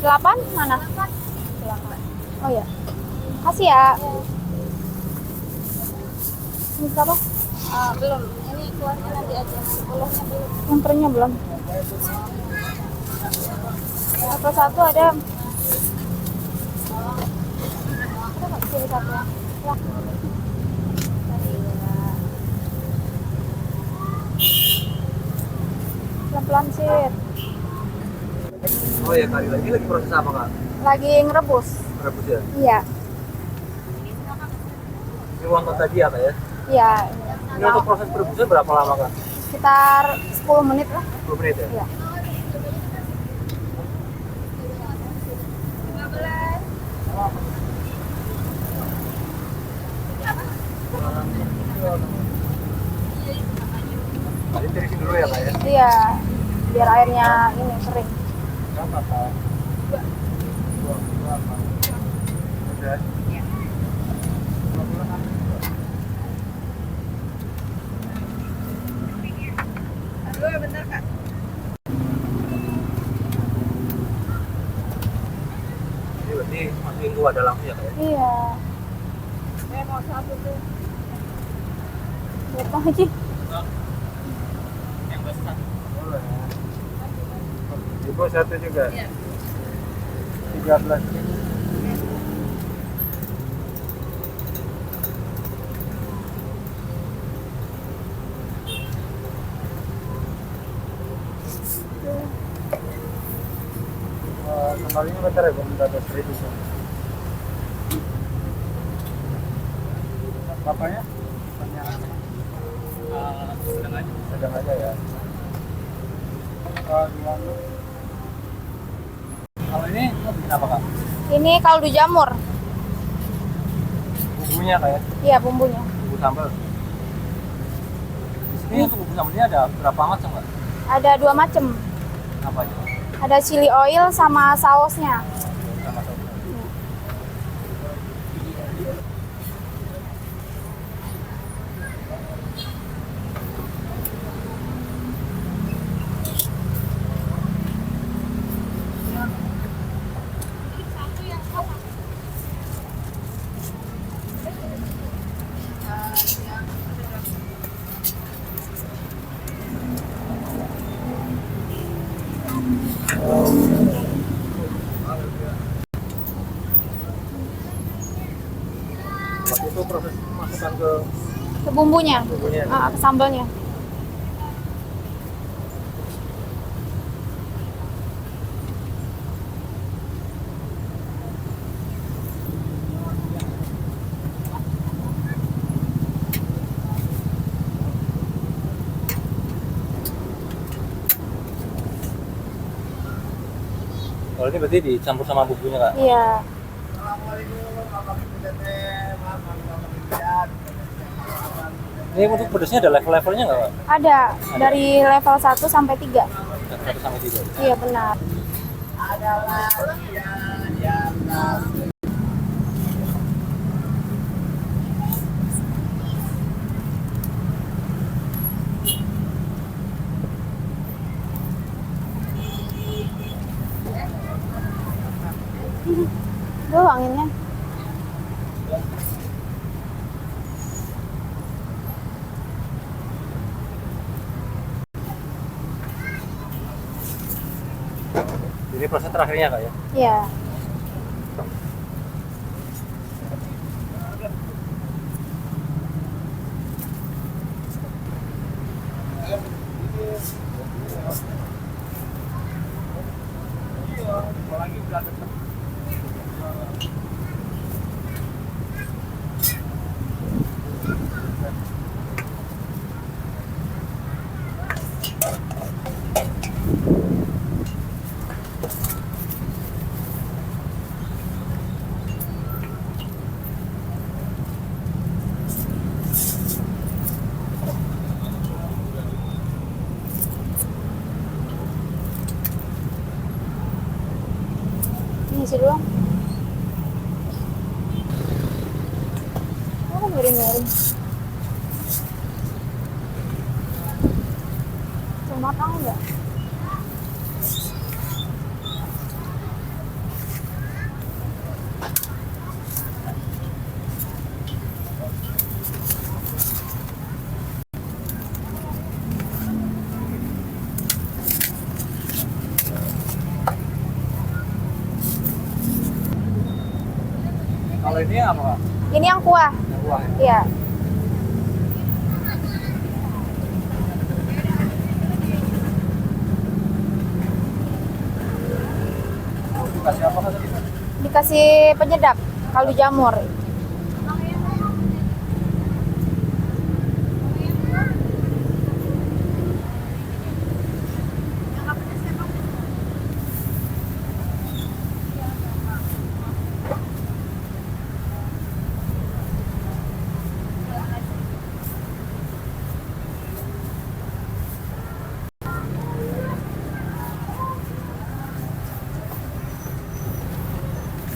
8 mana? 8. Oh ya. Kasih ya. Ini berapa? Belum. Ini kuahnya nanti aja. Pulaunya belum. Yang keringnya belum. Level 1 ada. Ada nggak sini satu? Ya. Pelan-pelan sih. Oh ya, kali lagi proses apa kak? Lagi ngerebus. Rebus ya? Iya. Ini wonton tadi ya kak ya? Iya. Ini untuk proses perebusnya berapa lama kak? Sekitar 10 menit lah. 10 menit ya? Iya. Ini tirisin dulu ya kak ya? Iya. Biar airnya ini kering. Berapa kak? 2. Udah? Iya. Aduh, bentar kak. Ini berarti masukin dua dalamnya ya kak ya? Iya. Saya mau satu tuh. Berapa lagi? Yang besar. Boleh. Ibu satu juga? Iya. 13. Kembalinya bentar ya, Bang. Udah 12.000. Bapaknya? Sedang aja. Sedang aja ya. Kalau ini bikin apa kak? Ini kaldu jamur. Bumbunya kak ya? Iya, bumbunya. Bumbu sambal. Di sini untuk bumbu sambalnya ada berapa macam kak? Ada 2 macam. Apa aja? Ada chili oil sama sausnya. Sama saus. Waktu itu proses masukkan Ke bumbunya. bumbunya. Ke sambalnya. Kalau ini berarti dicampur sama bumbunya kak? Iya. Ini untuk pedasnya ada level-levelnya nggak kak? Ada dari level 1 sampai 3. Dari 1 sampai 3. Iya, benar. Tuh anginnya. Ini proses terakhirnya kak ya? Iya. Ini sih doang. Oh, miring-miring. Cuma tahu nggak? Kalau ini apa, Kak? Ini yang kuah. Yang kuah ya? Iya. Dikasih apa Kak tadi? Dikasih penyedap, kaldu jamur.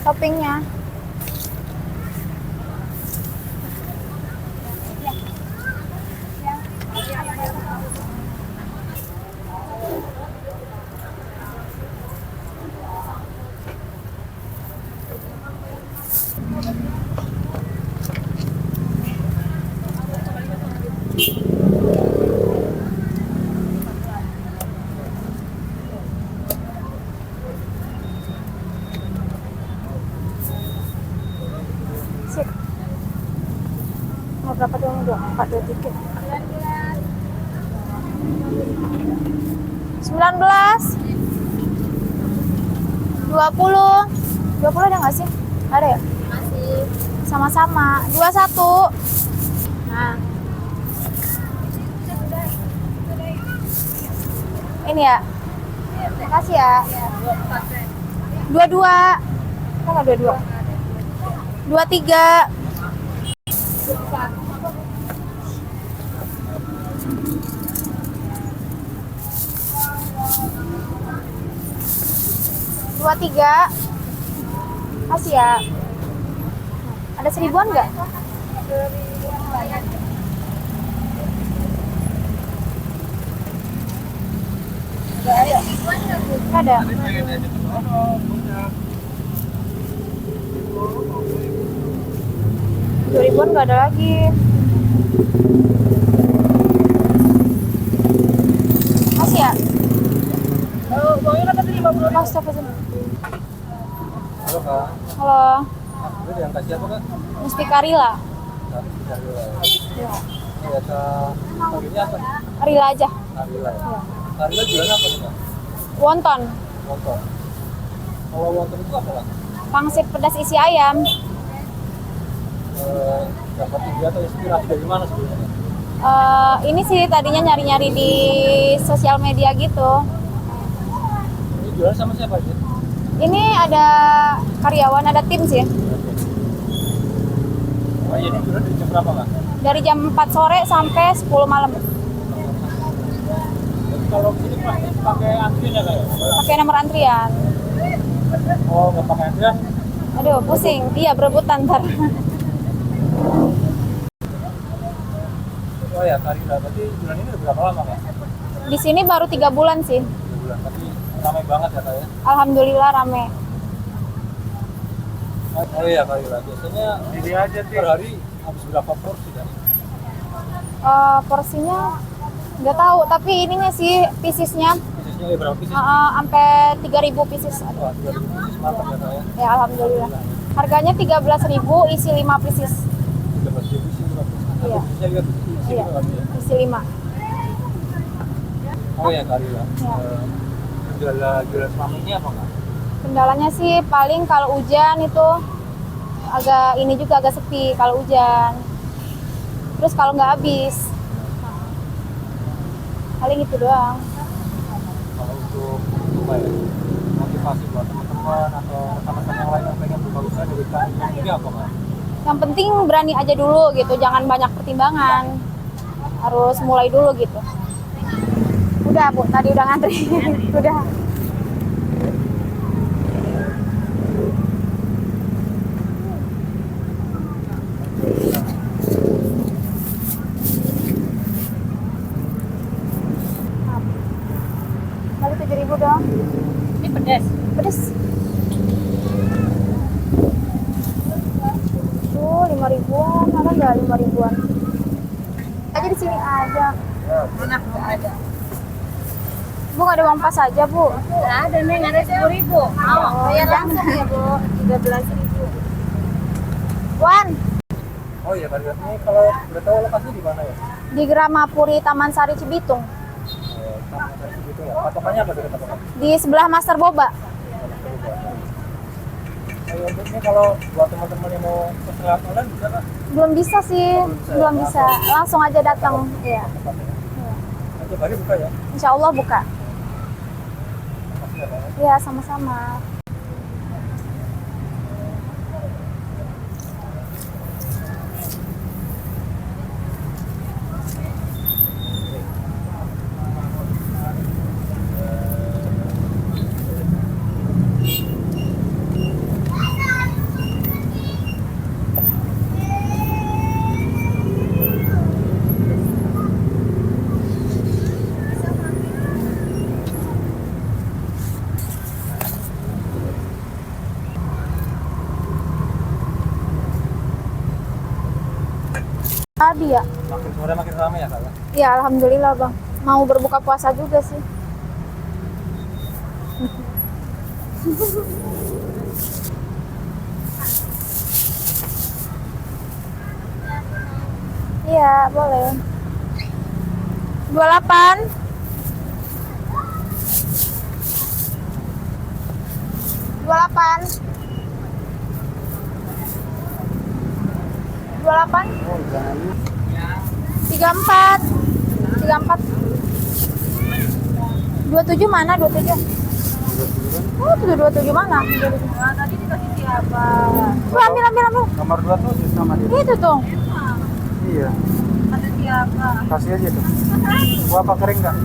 Toppingnya. Sip. Mau berapa doang? 24 dua tiket. 19 20 20 ada nggak sih? Ada ya? Masih. Sama-sama 21. Nah, ini ya. Makasih ya. 22. Kita nggak 22. 23. Dua tiga, kasih ya. Ada 1000-an nggak? Ada. Ribuan nggak ada lagi. Kasih ya. Uangnya kan tadi 50. Astagfirullah. Halo Kak. Halo, Ini yang kasih apa Kak? Mustika Rila. Ya. Ya Kak. Ini apa? Rila aja. Karila ya? Ya. Karila jualan apa nih Kak? Wonton, Wonton. Kalau wonton itu apa Kak? pangsit pedas isi ayam. Dapat ide atau inspirasi dari mana sebenarnya? Ini sih tadinya nyari-nyari di sosial media gitu. Ini jualan sama siapa aja? Ini ada karyawan, ada tim sih. Oh iya, ini jualan dari jam berapa Kak? Dari jam 4 sore sampai 10 malam. Jadi kalau ini pasti pakai antrian ya Kak ya? Pakai nomor antrian. Oh nggak pakai antrian? Aduh, pusing. Iya, berebutan ntar. Oh ya Karila, berarti bulan ini udah berapa lama Kak? Di sini baru 3 bulan sih. 3 bulan, tapi ramai banget ya Kak ya? Alhamdulillah rame. Oh iya Karila, biasanya ini aja per hari habis berapa porsi kan? Porsinya nggak tahu, tapi ininya sih pisisnya Bisnisnya ya berapa pieces? sampai 3.000 pieces. Wah, 3.000 pieces mantap ya Kak ya? Ya, alhamdulillah. Harganya 13.000, isi 5 pieces. 13.000 isi 5 pieces. Iya. Bisa lihat isi Iya, juga kan ya? isi 5. Oh ya Karila, Ya. jualan selama ini apa Kak? Kendalanya sih paling kalau hujan itu agak ini juga agak sepi kalau hujan. Terus kalau nggak habis, paling itu doang. Kalau untuk apa ya, motivasi buat teman-teman atau rekan-rekan yang lain yang pengen buka usaha dari Karila ini apa Kak? Yang penting berani aja dulu gitu, jangan banyak pertimbangan. Harus mulai dulu gitu. Udah Bu, tadi udah ngantri. Udah. Kali 7.000 dong. Ini pedas. Pedes. Tuh 5.000-an, ada nggak 5.000-an? Aja di sini aja. Mana? Nggak ada. Bu nggak ada uang pas aja Bu. Nggak ada Neng, ada 10.000. Mau bayar langsung ya Bu. 13.000. Wan, Oh iya kan, ini kalau boleh tahu lokasinya di mana ya? di Gramapuri Taman Sari Cibitung. Taman Sari gitu ya. Patokannya apa dekat patokan? Di sebelah Master Boba. Ayo, untuk ini kalau buat teman-teman yang mau pesen lewat online bisa nggak? Belum bisa sih, belum bisa. Langsung aja datang. Iya. Iya. Nanti hari buka ya? Insya Allah buka. Makasih ya Pak. Iya, sama-sama. Tadi ya? Makin sore makin ramai ya Kak ya? Ya, alhamdulillah bang. Mau berbuka puasa juga sih. Iya, boleh. 28. 28. 28. Oh jangan. 34. 34. 27 mana? 27. Oh, 27 mana? 27. Tadi dikasih siapa? Tuh, ambil. Nomor 2 tuh sama dia. Itu tuh. Iya. Ada siapa? Kasih aja tuh. Gua apa kering nggak?